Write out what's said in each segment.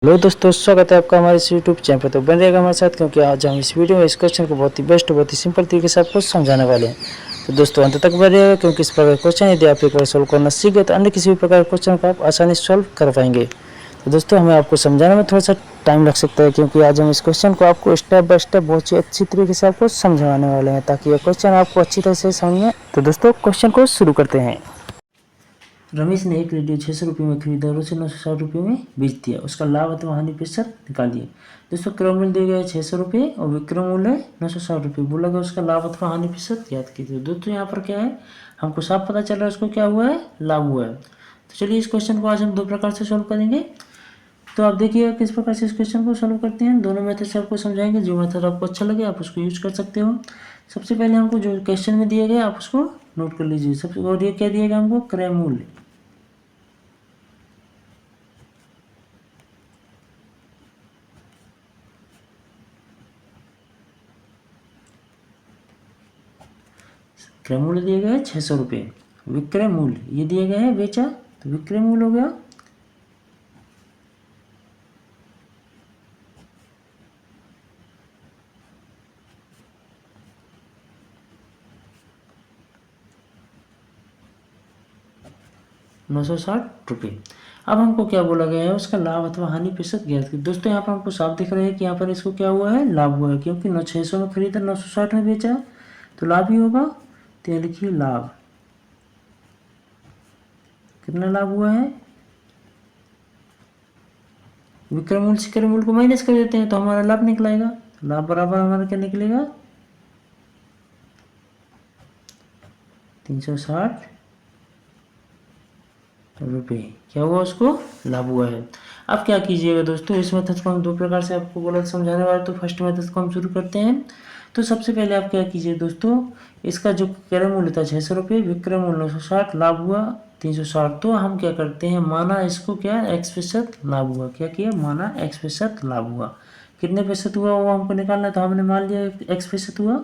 Hello दोस्तों, स्वागत है आपका हमारे इस यूट्यूब चैनल पर। तो बन रहेगा हमारे साथ, क्योंकि आज हम इस वीडियो में इस क्वेश्चन को बहुत ही बेस्ट, बहुत ही सिंपल तरीके से आपको समझाने वाले हैं। तो दोस्तों अंत तक बने रहेगा, क्योंकि इस प्रकार क्वेश्चन यदि आप एक बार सोल्व करना सीख गए तो अन्य किसी भी प्रकार के क्वेश्चन को आप आसानी से सॉल्व कर पाएंगे। तो दोस्तों हमें आपको समझाने में थोड़ा सा टाइम लग सकता है, क्योंकि आज हम इस क्वेश्चन को आपको स्टेप बाय स्टेप बहुत ही अच्छी तरीके से आपको समझाने वाले हैं, ताकि यह क्वेश्चन आपको अच्छी तरह से समझ में। तो दोस्तों क्वेश्चन को शुरू करते हैं। रमेश ने एक रेडियो 600 रुपये में खरीदा और उसे 960 रुपये में बेच दिया। उसका लाभ अथवा हानि प्रतिशत निकालिए। दोस्तों क्रय मूल्य दिया गया है 600 रुपये और विक्रय मूल्य 960 रुपये। बोला गया उसका लाभ अथवा हानि प्रतिशत ज्ञात कीजिए। दोस्तों यहाँ पर क्या है, हमको साफ पता चल रहा है उसको क्या हुआ है, लाभ हुआ है। तो चलिए इस क्वेश्चन को आज हम दो प्रकार से सॉल्व करेंगे। तो आप देखिएगा किस प्रकार से इस क्वेश्चन को सॉल्व करते हैं। दोनों मेथड से आपको समझाएंगे, जो मेथड आपको अच्छा लगे आप उसको यूज कर सकते हो। सबसे पहले हमको जो क्वेश्चन में दिया गया आप उसको नोट कर लीजिए। सबसे और ये क्या दिया गया हमको, क्रय मूल्य। क्रय मूल्य दिया गया है 600 रुपये। विक्रय मूल्य ये दिया गया है बेचा, तो विक्रय मूल्य हो गया 960 रुपये। अब हमको क्या बोला गया है, उसका लाभ अथवा हानि प्रतिशत ज्ञात कीजिए। दोस्तों यहाँ पर हमको साफ दिख रहा है कि यहाँ पर इसको क्या हुआ है, लाभ हुआ है, क्योंकि 600 में खरीदा 960 में बेचा तो लाभ ही होगा। तो यहाँ लिखिए लाभ, कितना लाभ हुआ है। विक्रय मूल्य से क्रय मूल्य को माइनस कर देते हैं तो हमारा लाभ निकलेगा। लाभ बराबर हमारा क्या निकलेगा, 360 रुपये। क्या हुआ, उसको लाभ हुआ है। अब क्या कीजिएगा दोस्तों, इस मेथड को हम दो प्रकार से आपको बोला समझाने वाले। तो फर्स्ट मेथड को हम शुरू करते हैं। तो सबसे पहले आप क्या कीजिए दोस्तों, इसका जो क्रय मूल्य था 600 रुपये, विक्रय मूल्य 960, लाभ हुआ 360। तो हम क्या करते हैं, माना इसको क्या x% लाभ हुआ। क्या किया, माना x% लाभ हुआ। कितने प्रतिशत हुआ वो हमको निकालना, तो हमने मान लिया x% हुआ।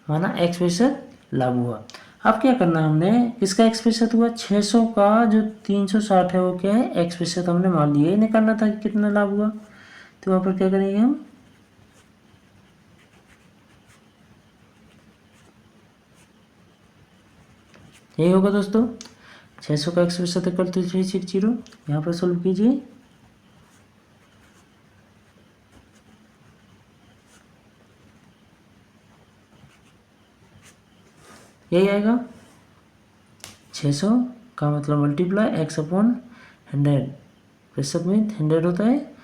माना x% लाभ हुआ। अब क्या करना है, हमने किसका x% हुआ, 600 का जो 360 है वो क्या है, x% हमने मान लिया। ये निकालना था कि कितना लाभ हुआ। तो वहाँ पर क्या करेंगे हम, यही होगा दोस्तों, 600 का x% इक्वल टू 360। यहाँ पर सोल्व कीजिए। यही आएगा, 600 का मतलब मल्टीप्लाई x/100, प्रतिशत में 100 होता है,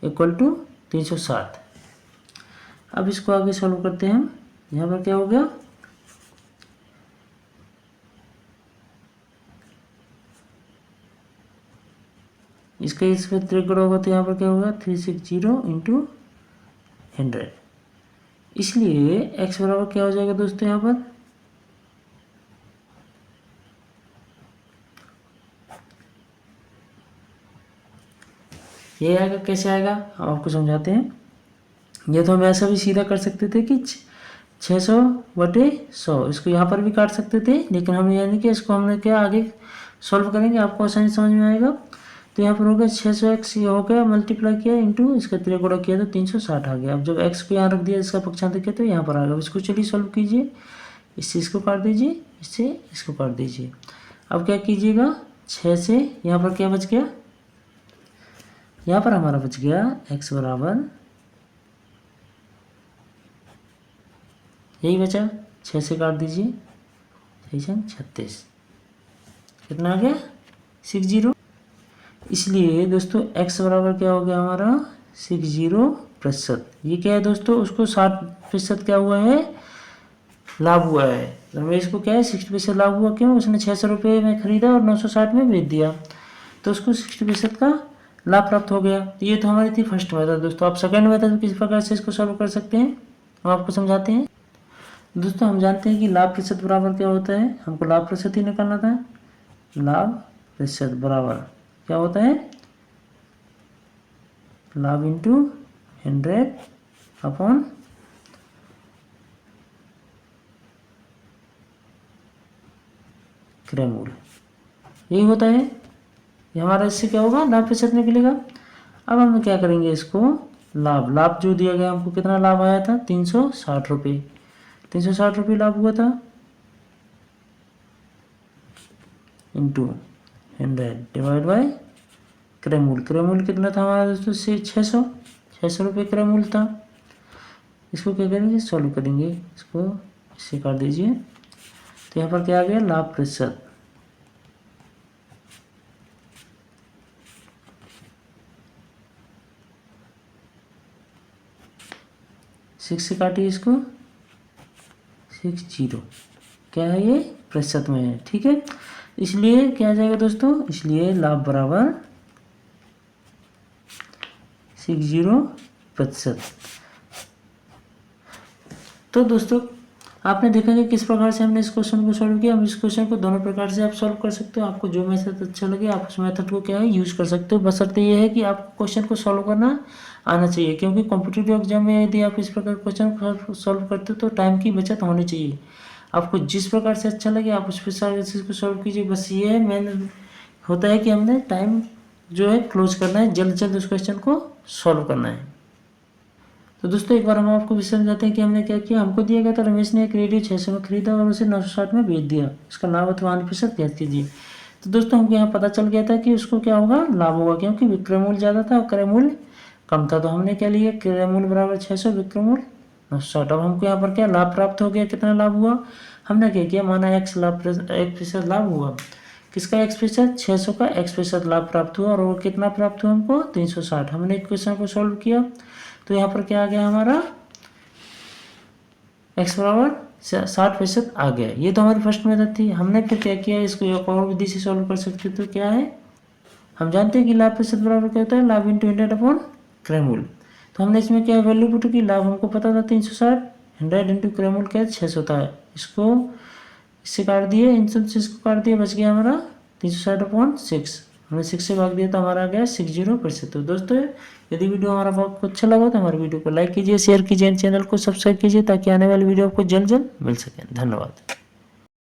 इक्वल टू 360। अब इसको आगे सॉल्व करते हैं हम। यहाँ पर क्या हो गया, इसका इसमें त्रिगुण होगा तो यहाँ पर क्या होगा, 360 इंटू 100। इसलिए x बराबर क्या हो जाएगा दोस्तों, यहाँ पर ये आएगा। कैसे आएगा हम आपको समझाते हैं। ये तो हम ऐसा भी सीधा कर सकते थे कि 600/100, इसको यहाँ पर भी काट सकते थे, लेकिन हमने यानी कि इसको हमने क्या आगे सॉल्व करेंगे, आपको आसानी समझ में आएगा। तो यहाँ पर हो गया 600x, ये हो गया मल्टीप्लाई किया इंटू इसका त्रिगुणा किया तो 360 आ गया। अब जब x को यहाँ रख दिया, इसका पक्षांतर किया तो यहाँ पर आ गया। इसको चलिए सॉल्व कीजिए। इससे इसको काट दीजिए, इससे इसको काट दीजिए। अब क्या कीजिएगा, 6 से यहाँ पर क्या बच गया, यहाँ पर हमारा बच गया x बराबर, यही बचा, 6 से काट दीजिए, 36। कितना आ गया, 60। इसलिए दोस्तों x बराबर क्या हो गया हमारा, 60%। ये क्या है दोस्तों, उसको 60% क्या हुआ है, लाभ हुआ है। रमेश को क्या है, 60% लाभ हुआ। क्यों, उसने 600 रुपये में खरीदा और 960 में बेच दिया, तो उसको 60% का लाभ प्राप्त हो गया। तो ये तो हमारी थी फर्स्ट मेथड। दोस्तों आप सेकंड मेथड किस प्रकार से इसको सॉल्व कर सकते हैं, हम आपको समझाते हैं। दोस्तों हम जानते हैं कि लाभ प्रतिशत बराबर क्या होता है, हमको लाभ प्रतिशत ही निकालना था। लाभ प्रतिशत बराबर क्या होता है, लाभ इंटू 100 अपॉन क्रय मूल्य, यही होता है। ये हमारा इससे क्या होगा, लाभ प्रतिशत निकलेगा। अब हम क्या करेंगे, इसको लाभ जो दिया गया हमको, कितना लाभ आया था, 360 रुपये। 360 रुपये लाभ हुआ था, इंटू 100 डिवाइड बाय क्रय मूल्य कितना था हमारा दोस्तों, से 600 रुपये क्रय मूल्य था। इसको क्या करेंगे, सॉल्व करेंगे, इसको इससे काट दीजिए। तो यहाँ पर क्या आ गया, लाभ प्रतिशत, सिक्स से काटिए इसको, 60, क्या है ये, प्रतिशत में है, ठीक है। इसलिए क्या आ जाएगा दोस्तों, इसलिए लाभ बराबर 60%। तो दोस्तों आपने देखा कि किस प्रकार से हमने इस क्वेश्चन को सॉल्व किया। हम इस क्वेश्चन को दोनों प्रकार से आप सॉल्व कर सकते हो, आपको जो मेथड अच्छा लगे आप उस मेथड को क्या है यूज़ कर सकते हो। बशर्ते ये है कि आपको क्वेश्चन को सॉल्व करना आना चाहिए, क्योंकि कॉम्पिटिटिव एग्जाम में यदि आप इस प्रकार क्वेश्चन को सॉल्व करते हो तो टाइम की बचत होनी चाहिए। आपको जिस प्रकार से अच्छा लगे आप उस प्रकार से इसको सॉल्व कीजिए। बस ये है मेन होता है कि हमने टाइम जो है क्लोज करना है, जल्द से जल्द उस क्वेश्चन को सॉल्व करना है। तो दोस्तों एक बार हम आपको भी समझाते हैं कि हमने क्या किया। हमको दिया गया था रमेश ने एक रेडियो 600 में खरीदा और उसे 960 में बेच दिया, इसका लाभ अथवा 1% ज्ञात कीजिए। तो दोस्तों हमको यहाँ पता चल गया था कि उसको क्या होगा, लाभ होगा, क्योंकि विक्रय मूल्य ज़्यादा था और क्रय मूल्य कम था। तो हमने क्या लिया, क्रय मूल्य बराबर 600, विक्रय मूल्य 960। अब हमको यहाँ पर क्या लाभ प्राप्त हो गया, कितना लाभ हुआ, हमने क्या किया, माना x% लाभ हुआ, किसका x%, 600 का x% लाभ प्राप्त हुआ, और वो कितना प्राप्त हुआ हमको, 360। हमने इक्वेशन को सॉल्व किया तो यहाँ पर क्या आ गया, हमारा x बराबर 60% आ गया। ये तो हमारी फर्स्ट मेथड थी। हमने फिर क्या किया, इसको एक और विधि से सॉल्व कर सकते। तो क्या है, हम जानते हैं कि लाभ प्रतिशत बराबर क्या होता है, लाभ इंटू 100 अपॉन क्रय मूल्य। तो हमने इसमें क्या वैल्यू पुट की, लाभ हमको पता था 360, 100 इंटू क्रय मूल्य क्या है 600 था। इसको इससे काट दिए, इन सब से इसको काट दिया, बच गया हमारा 360 अपॉन 6। हमने 6 से भाग दिया तो हमारा आ गया 60%। तो दोस्तों यदि वीडियो हमारा बहुत अच्छा लगा तो हमारे वीडियो को लाइक कीजिए, शेयर कीजिए, चैनल को सब्सक्राइब कीजिए, ताकि आने वाली वीडियो आपको जल्द मिल सके। धन्यवाद।